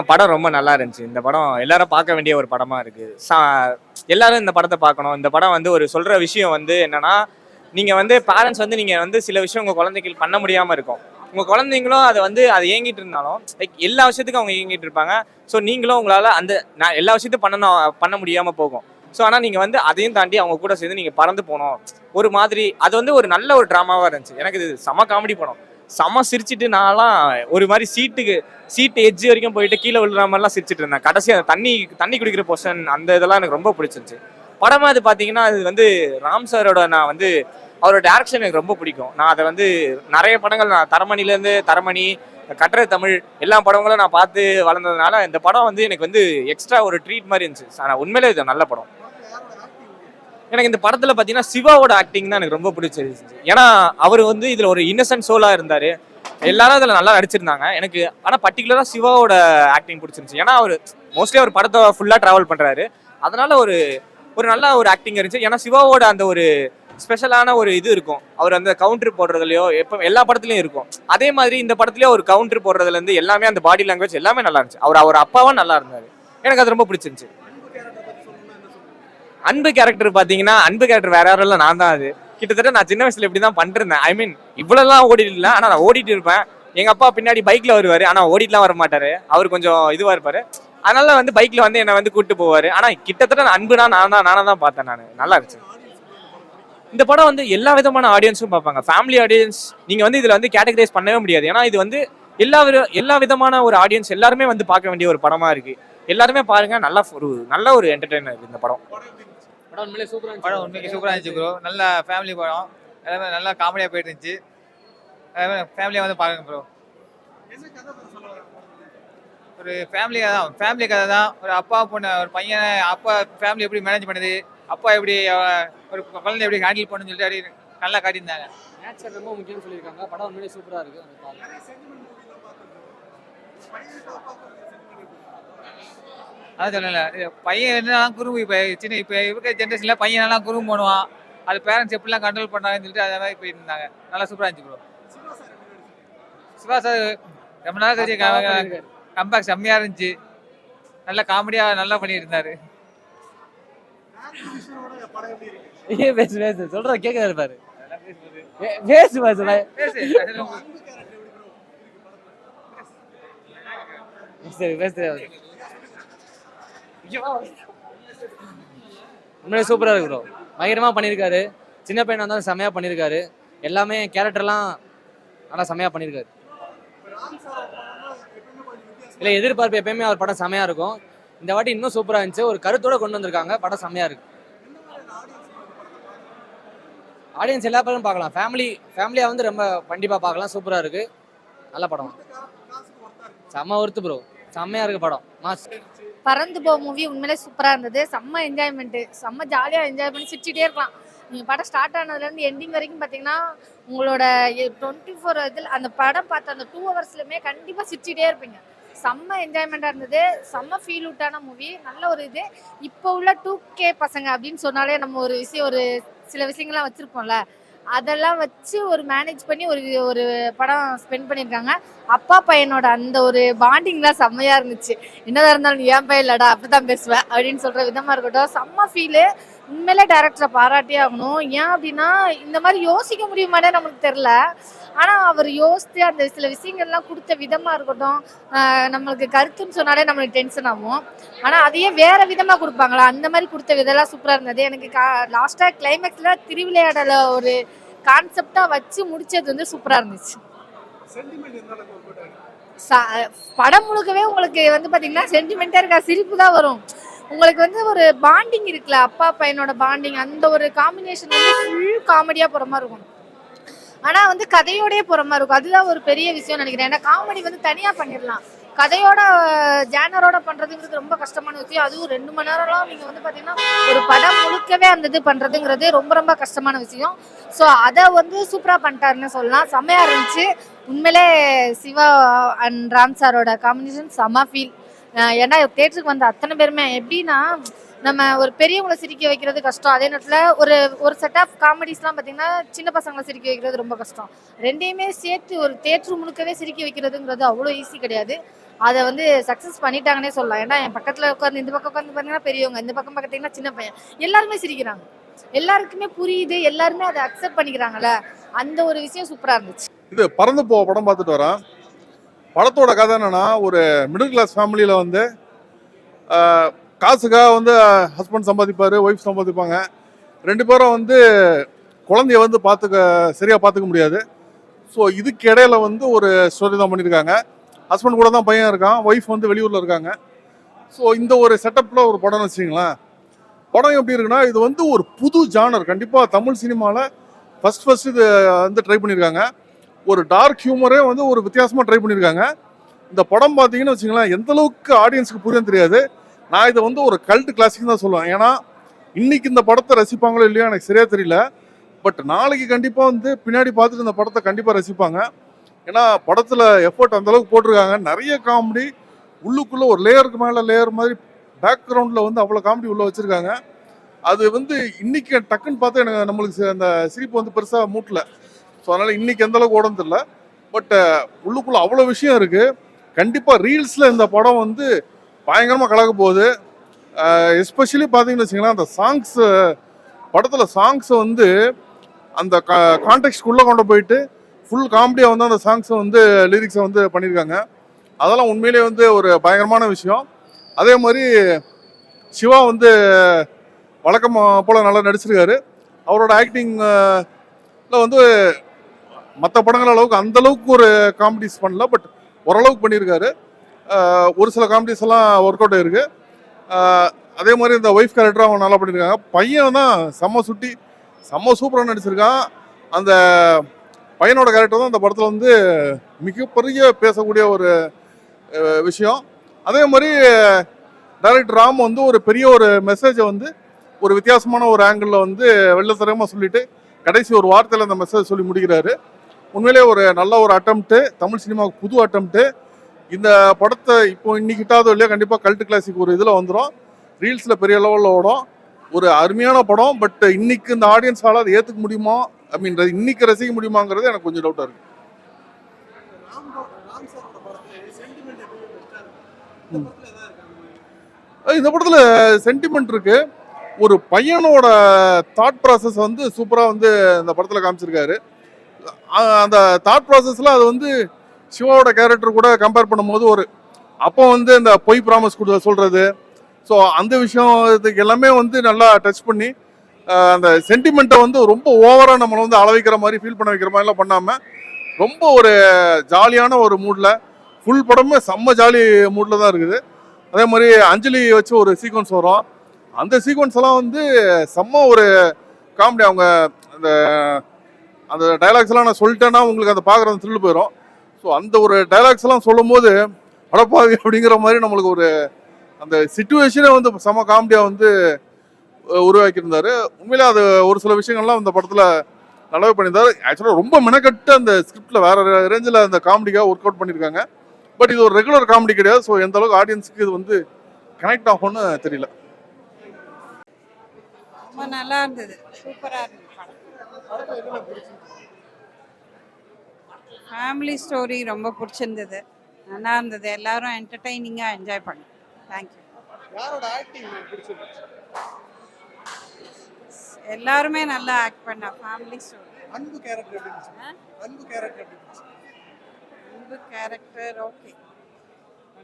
படம் ரொம்ப நல்லா இருந்துச்சு. இந்த படம் எல்லாரும் பார்க்க வேண்டிய ஒரு படமா இருக்கு. எல்லாரும் இந்த படத்த பார்க்கணும். இந்த படம் வந்து ஒரு சொல்ற விஷயம் வந்து என்னன்னா, நீங்க வந்து பேரண்ட்ஸ் வந்து நீங்க வந்து சில விஷயம் உங்க குழந்தைக்கு பண்ண முடியாம இருக்கும். உங்க குழந்தைங்களும் அத ஏங்கிட்டு இருந்தாலும், லைக் எல்லா விஷயத்துக்கும் அவங்க ஏங்கிட்டு இருப்பாங்க. ஸோ நீங்களும் உங்களால எல்லா விஷயத்தையும் பண்ண முடியாம போகும். ஸோ ஆனா நீங்க வந்து அதையும் தாண்டி அவங்க கூட சேர்ந்து நீங்க பறந்து போணும். ஒரு மாதிரி அது வந்து ஒரு நல்ல ஒரு டிராமாவா இருந்துச்சு. எனக்கு இது செம காமெடி படம். செம சிரிச்சுட்டு நான்லாம் ஒரு மாதிரி சீட்டு எட்ஜ் வரைக்கும் போயிட்டு கீழே விழுற மாதிரிலாம் சிரிச்சிட்டு இருந்தேன். கடைசி அந்த தண்ணி குடிக்கிற போர்ஷன் அந்த இதெல்லாம் எனக்கு ரொம்ப பிடிச்சிருந்துச்சு. படமா அது பார்த்தீங்கன்னா அது வந்து ராம் சாரோட நான் வந்து அவரோட டேரக்ஷன் எனக்கு ரொம்ப பிடிக்கும். நான் அதை வந்து நிறைய படங்கள் நான் தரமணி, கட்டுரை தமிழ் எல்லா படங்களும் நான் பார்த்து வளர்ந்ததுனால இந்த படம் வந்து எனக்கு வந்து எக்ஸ்ட்ரா ஒரு ட்ரீட் மாதிரி இருந்துச்சு. ஆனால் உண்மையிலே இது நல்ல படம். எனக்கு இந்த படத்துல பாத்தீங்கன்னா சிவாவோட ஆக்டிங் தான் எனக்கு ரொம்ப பிடிச்சிருந்துச்சு. ஏன்னா அவர் வந்து இதுல ஒரு இன்னசென்ட் சோலா இருந்தாரு. எல்லாரும் இதுல நல்லா நடிச்சிருந்தாங்க. எனக்கு ஆனா பர்டிகுலரா சிவாவோட ஆக்டிங் பிடிச்சிருந்துச்சு. ஏன்னா அவர் மோஸ்ட்லி அவர் படத்தை ஃபுல்லா டிராவல் பண்றாரு. அதனால ஒரு ஒரு நல்ல ஒரு ஆக்டிங் இருந்துச்சு. ஏன்னா சிவாவோட அந்த ஒரு ஸ்பெஷலான ஒரு இது இருக்கும். அவர் அந்த கவுண்டர் போடுறதுலயோ எப்ப எல்லா படத்துலயும் இருக்கும். அதே மாதிரி இந்த படத்துலயே ஒரு கவுண்டர் போடுறதுல இருந்து எல்லாமே அந்த பாடி லாங்குவேஜ் எல்லாமே நல்லா இருந்துச்சு. அவர் அப்பாவும் நல்லா இருந்தாரு. எனக்கு அது ரொம்ப பிடிச்சிருந்துச்சு. அன்பு கேரக்டர் பாத்தீங்கன்னா அன்பு கேரக்டர் வேற யாரும் இல்ல, நான் தான். அது கிட்டத்தட்ட நான் சின்ன வயசுல இப்படிதான் பண்ணிருந்தேன். ஐ மீன் இவ்வளவுலாம் ஓடிட்டு இல்லை, ஆனா நான் ஓடிட்டு இருப்பேன். எங்க அப்பா பின்னாடி பைக்ல வருவாரு, ஆனா ஓடிட்டுலாம் வர மாட்டாரு. அவர் கொஞ்சம் இதுவா இருப்பாரு. அதனால வந்து பைக்ல வந்து என்ன வந்து கூட்டு போவாரு. ஆனா கிட்டத்தட்ட அன்புனா நானா தான் பார்த்தேன். நான் நல்லா இருந்துச்சு. இந்த படம் வந்து எல்லா விதமான ஆடியன்ஸும் பார்ப்பாங்க. ஃபேமிலி ஆடியன்ஸ் நீங்க வந்து இதுல வந்து கேட்டகரைஸ் பண்ணவே முடியாது. ஏன்னா இது வந்து எல்லா விதமான ஒரு ஆடியன்ஸ் எல்லாருமே வந்து பார்க்க வேண்டிய ஒரு படமா இருக்கு. எல்லாருமே பாருங்க. நல்ல ஒரு என்டர்டைனர் இந்த படம். படம் உண்மைக்கு சூப்பரா இருந்துச்சு ப்ரோ. நல்ல ஃபேமிலி படம். எல்லாமே நல்லா காமெடியா போயிட்டு இருந்துச்சு. ஃபேமிலியா வந்து பாருங்க ப்ரோ. ஒரு ஃபேமிலி கதை தான். ஒரு அப்பா பொண்ணு, ஒரு பையன் அப்பா ஃபேமிலி எப்படி மேனேஜ் பண்ணுது, அப்பா எப்படி ஒரு குழந்தை எப்படி ஹேண்டில் பண்ணுன்னு சொல்லிட்டு நல்லா காட்டியிருந்தாங்க. நேச்சர் ரொம்ப முக்கியம்னு சொல்லியிருக்காங்க. படம் உண்மையிலேயே சூப்பரா இருக்கு. அதான் சொல்லல, பையன் என்னெல்லாம் குறும்பு இப்போ இருக்கிற ஜென்ரேஷன்ல பையன் எல்லாம் குறும்பு பண்ணுவான். அது பேரண்ட்ஸ் எப்படிலாம் கண்ட்ரோல் பண்ணாங்கன்னு சொல்லிட்டு அதே மாதிரி போயிட்டு இருந்தாங்க. நல்லா சூப்பரா இருந்துச்சு ப்ரோ. சிவா சார் ரொம்ப நாள் கழிச்சு கம்பேக் செம்மையா இருந்துச்சு. நல்ல காமெடியா நல்லா பண்ணிட்டு இருந்தாரு. பேசு சொல்ற கேட்கறாரு பாரு. பேசு உண்மையிலே சூப்பரா இருக்கு ப்ரோ. பயங்கரமா பண்ணியிருக்காரு. சின்ன பையனா இருந்தாலும் செம்மையா பண்ணியிருக்காரு. எல்லாமே கேரக்டர்லாம் நல்லா செம்மையா பண்ணியிருக்காரு. இல்லை, எதிர்பார்ப்பு எப்பயுமே அவர் படம் செம்மையா இருக்கும். இந்த வாட்டி இன்னும் சூப்பரா இருந்துச்சு. ஒரு கருத்தோட கொண்டு வந்திருக்காங்க. படம் செம்மையா இருக்கு. ஆடியன்ஸ் எல்லா படமும் பார்க்கலாம். ஃபேமிலியா வந்து ரொம்ப கண்டிப்பா பார்க்கலாம். சூப்பரா இருக்கு. நல்ல படம். செம்ம ஒர்த்து ப்ரோ. செம்மையா இருக்கு படம். பறந்து போ மூவி உண்மையிலே சூப்பரா இருந்தது. செம்ம என்ஜாய்மெண்ட், செம்ம ஜாலியா என்ஜாய் பண்ணி சிரிச்சுட்டே இருக்கலாம். நீங்க படம் ஸ்டார்ட் ஆனதுலேருந்து எண்டிங் வரைக்கும் பார்த்தீங்கன்னா உங்களோட 24 இதில் அந்த படம் பார்த்த அந்த 2 ஹவர்ஸ்லையுமே கண்டிப்பாக சிரிச்சுட்டே இருப்பீங்க. செம்ம என்ஜாய்மெண்ட்டாக இருந்தது. செம்ம ஃபீல் அவுட்டான மூவி. நல்ல ஒரு இது. இப்போ உள்ள 2K பசங்க அப்படின்னு சொன்னாலே நம்ம ஒரு சில விஷயங்கள்லாம் வச்சுருப்போம்ல, அதெல்லாம் வச்சு ஒரு மேனேஜ் பண்ணி ஒரு படம் ஸ்பெண்ட் பண்ணியிருக்காங்க. அப்பா பையனோட அந்த ஒரு பாண்டிங்லாம் செம்மையாக இருந்துச்சு. என்னதான் இருந்தாலும் நீ ஏன் பையன் இல்லடா அப்படிதான் பேசுவேன் அப்படின்னு சொல்கிற விதமாக இருக்கட்டும். செம்ம ஃபீலு. உண்மையிலே டேரக்டரை பாராட்டியே ஆகணும். ஏன் அப்படின்னா இந்த மாதிரி யோசிக்க முடியுமானே நமக்கு தெரில. ஆனால் அவர் யோசித்து அந்த சில விஷயங்கள்லாம் கொடுத்த விதமாக இருக்கட்டும். நம்மளுக்கு கருத்துன்னு சொன்னாலே நம்மளுக்கு டென்ஷன் ஆகும். ஆனால் அதையே வேறு விதமாக கொடுப்பாங்களா, அந்த மாதிரி கொடுத்த விதெல்லாம் சூப்பராக இருந்தது. எனக்கு லாஸ்ட்டாக கிளைமேக்ஸில் திருவிளையாடலை ஒரு கான்செப்டாக வச்சு முடிச்சது வந்து சூப்பராக இருந்துச்சு. படம் முழுக்கவே உங்களுக்கு வந்து பார்த்தீங்கன்னா சென்டிமெண்ட்டாக இருக்கா, சிரிப்பு தான் வரும். உங்களுக்கு வந்து ஒரு பாண்டிங் இருக்குல்ல, அப்பா பையனோட பாண்டிங், அந்த ஒரு காம்பினேஷன் வந்து ஃபுல் காமெடியாக போகிற மாதிரி இருக்கும். ஆனால் வந்து கதையோடய போகிற மாதிரி இருக்கும். அதுதான் ஒரு பெரிய விஷயம் நினைக்கிறேன். ஏன்னா காமெடி வந்து தனியாக பண்ணிடலாம், கதையோட ஜேனரோட பண்ணுறதுங்கிறது ரொம்ப கஷ்டமான விஷயம். அதுவும் 2 மணி நேரம்லாம் நீங்கள் வந்து பார்த்தீங்கன்னா ஒரு படம் முழுக்கவே அந்த இது பண்ணுறதுங்கிறது ரொம்ப ரொம்ப கஷ்டமான விஷயம். ஸோ அதை வந்து சூப்பராக பண்ணிட்டாருன்னு சொல்லலாம். செம்மையாக இருந்துச்சு. உண்மையிலே சிவா அண்ட் ராம் சாரோட காம்பினேஷன் செம்ம ஃபீல். ஏன்னா தேட்டருக்கு வந்த அத்தனை பேருமே எப்படின்னா, நம்ம ஒரு பெரியவங்களை சிரிக்க வைக்கிறது கஷ்டம். அதே நேரத்தில் ஒரு செட் ஆஃப் காமெடிஸ்லாம் பார்த்தீங்கன்னா சின்ன பசங்களை சிரிக்க வைக்கிறது ரொம்ப கஷ்டம். ரெண்டையுமே சேர்த்து ஒரு தேட்டர் முழுக்கவே சிரிக்க வைக்கிறதுங்கிறது அவ்வளோ ஈஸி கிடையாது. அதை வந்து சக்ஸஸ் பண்ணிட்டாங்கன்னே சொல்லலாம். ஏன்னா என் பக்கத்தில் உட்காந்து இந்த பக்கம் உட்காந்து பார்த்தீங்கன்னா பெரியவங்க, இந்த பக்கம் பார்த்தீங்கன்னா சின்ன பையன், எல்லாருமே சிரிக்கிறாங்க. எல்லாருக்குமே புரியுது, எல்லாருமே அதை அக்செப்ட் பண்ணிக்கிறாங்கல்ல, அந்த ஒரு விஷயம் சூப்பராக இருந்துச்சு. இது பறந்து போ படம் பார்த்துட்டு வரேன். படத்தோட கதை என்னன்னா, ஒரு மிடில் கிளாஸ் ஃபேமிலியில் வந்து காசுக்காக வந்து ஹஸ்பண்ட் சம்பாதிப்பார், ஒய்ஃப் சம்பாதிப்பாங்க. ரெண்டு பேரும் வந்து குழந்தைய வந்து சரியாக பார்த்துக்க முடியாது. ஸோ இதுக்கு இடையில வந்து ஒரு ஸ்டோரி தான் பண்ணியிருக்காங்க. ஹஸ்பண்ட் கூட தான் பையன் இருக்கான், ஒய்ஃப் வந்து வெளியூரில் இருக்காங்க. ஸோ இந்த ஒரு செட்டப்பில் ஒரு படம்னு வச்சுங்களேன். படம் எப்படி இருக்குன்னா, இது வந்து ஒரு புது ஜானர். கண்டிப்பாக தமிழ் சினிமாவில் ஃபர்ஸ்ட் இது வந்து ட்ரை பண்ணியிருக்காங்க. ஒரு டார்க் ஹியூமரே வந்து ஒரு வித்தியாசமாக ட்ரை பண்ணியிருக்காங்க. இந்த படம் பார்த்தீங்கன்னு வச்சுங்களேன், எந்த அளவுக்கு ஆடியன்ஸுக்கு புரியும் தெரியாது. நான் இதை வந்து ஒரு கல்ட் கிளாசிக் தான் சொல்லுவேன். ஏன்னா இன்னைக்கு இந்த படத்தை ரசிப்பாங்களோ இல்லையோ எனக்கு சரியா தெரியல. பட் நாளைக்கு கண்டிப்பாக வந்து பின்னாடி பார்த்துட்டு இந்த படத்தை கண்டிப்பாக ரசிப்பாங்க. ஏன்னா படத்தில் எஃபர்ட் அந்த அளவுக்கு போட்டிருக்காங்க. நிறைய காமெடி உள்ளுக்குள்ளே ஒரு லேயருக்கு மேலே லேயர் மாதிரி பேக்ரவுண்டில் வந்து அவ்வளோ காமெடி உள்ளே வச்சுருக்காங்க. அது வந்து இன்னைக்கு டக்குன்னு பார்த்தா எனக்கு நம்மளுக்கு அந்த சிரிப்பு வந்து பெருசாக மூட்டல. ஸோ அதனால் இன்னைக்கு எந்த அளவுக்கு ஓடணும் தெரியல. பட் உள்ளுக்குள்ளே அவ்வளோ விஷயம் இருக்குது. கண்டிப்பாக ரீல்ஸில் இந்த படம் வந்து பயங்கரமாக கலக்க போகுது. எஸ்பெஷலி பார்த்தீங்கன்னு வச்சுங்களேன், அந்த சாங்ஸ், படத்தில் சாங்ஸை வந்து அந்த கான்டெக்ட்குள்ளே கொண்டு போயிட்டு ஃபுல் காமெடியாக வந்து அந்த சாங்ஸை வந்து லிரிக்ஸை வந்து பண்ணியிருக்காங்க. அதெல்லாம் உண்மையிலே வந்து ஒரு பயங்கரமான விஷயம். அதே மாதிரி சிவா வந்து வழக்கம் போல் நல்லா நடிச்சிருக்காரு. அவரோட ஆக்டிங்கில் வந்து மற்ற படங்கள் அளவுக்கு அந்த அளவுக்கு ஒரு காமெடிஸ் பண்ணல, பட் ஓரளவுக்கு பண்ணியிருக்காரு. ஒரு சில காமெடிஸ் எல்லாம் ஒர்க் அவுட் ஆயிருக்கு. அதே மாதிரி இந்த ஒய்ஃப் கேரக்டர் அவங்க நல்லா பண்ணியிருக்காங்க. பையன் தான் செம்ம சுட்டி, செம்ம சூப்பராக நடிச்சிருக்கான். அந்த பையனோட கேரக்டர் தான் அந்த படத்தில் வந்து மிகப்பெரிய பேசக்கூடிய ஒரு விஷயம். அதே மாதிரி டைரக்டர் ராம் வந்து ஒரு பெரிய ஒரு மெசேஜை வந்து ஒரு வித்தியாசமான ஒரு ஆங்கிளில் வந்து வெள்ளத்தரமாக சொல்லிட்டு கடைசி ஒரு வார்த்தையில் அந்த மெசேஜ் சொல்லி முடிக்கிறாரு. உண்மையிலே ஒரு நல்ல ஒரு அட்டம்ப்ட்டு, தமிழ் சினிமாவுக்கு புது அட்டம்ப்ட்டு. இந்த படத்தை இப்போ இன்னைக்கிட்டாதோ இல்லையா கண்டிப்பாக கல்ட் கிளாசிக் ஒரு இதில் வந்துடும், ரீல்ஸில் பெரிய லெவலில் ஓடும். ஒரு அருமையான படம். பட் இன்னைக்கு இந்த ஆடியன்ஸால் அதை ஏற்றுக்க முடியுமா, அப்படின்றது இன்னைக்கு ரசிக்க முடியுமாங்கிறது எனக்கு கொஞ்சம் டவுட்டாக இருக்கு. இந்த படத்தில் சென்டிமெண்ட் இருக்கு. ஒரு பையனோட தாட் ப்ராசஸ் வந்து சூப்பராக வந்து இந்த படத்தில் காமிச்சிருக்காரு. அந்த தாட் ப்ராசஸில் அது வந்து சிவாவோட கேரக்டர் கூட கம்பேர் பண்ணும்போது ஒரு அப்போ வந்து இந்த பொய் ப்ராமிஸ் கொடுத்த சொல்கிறது, ஸோ அந்த விஷயம் இதுக்கு எல்லாமே வந்து நல்லா டச் பண்ணி அந்த சென்டிமெண்ட்டை வந்து ரொம்ப ஓவராக நம்மளை வந்து அளவைக்கிற மாதிரி ஃபீல் பண்ண வைக்கிற மாதிரிலாம் பண்ணாமல் ரொம்ப ஒரு ஜாலியான ஒரு மூடில், ஃபுல் படமே செம்ம ஜாலி மூடில் தான் இருக்குது. அதே மாதிரி அஞ்சலி வச்சு ஒரு சீக்வன்ஸ் வரும். அந்த சீக்வன்ஸ் எல்லாம் வந்து செம்ம ஒரு காமெடி. அவங்க அந்த அந்த டைலாக்ஸ் எல்லாம் நான் சொல்லிட்டேன்னா உங்களுக்கு அதை பார்க்குறது த்ரில் போயிடும். ஸோ அந்த ஒரு டைலாக்ஸ் எல்லாம் சொல்லும் போது அடப்பாவி அப்படிங்கிற மாதிரி நம்மளுக்கு ஒரு அந்த சிச்சுவேஷனே வந்து செம்ம காமெடியாக வந்து உருவாக்கியிருந்தாரு. உண்மையிலே அது ஒரு சில விஷயங்கள்லாம் அந்த படத்தில் நல்லாவே பண்ணியிருந்தாரு. ஆக்சுவலாக ரொம்ப மெனக்கட்டு அந்த ஸ்கிரிப்டில் வேற ரேஞ்சில் அந்த காமெடிக்காக ஒர்க் அவுட் பண்ணியிருக்காங்க. பட் இது ஒரு ரெகுலர் காமெடி கிடையாது. ஸோ எந்த அளவுக்கு ஆடியன்ஸுக்கு இது வந்து கனெக்ட் ஆகும்னு தெரியல. ரொம்ப நல்லா இருந்தது, சூப்பராக இருந்தது. ஃபேமிலி ஸ்டோரி ரொம்ப பிடிச்சிருந்தது, நல்லா இருந்தது. எல்லாரும் என்டர்டைனிங்காக என்ஜாய் பண்ணோம். தேங்க்யூ. எல்லாருமே நல்லா ஆக்ட் பண்ண ஃபேமிலி ஸ்டோரி. அன்பு கேரக்டர் ஓகே.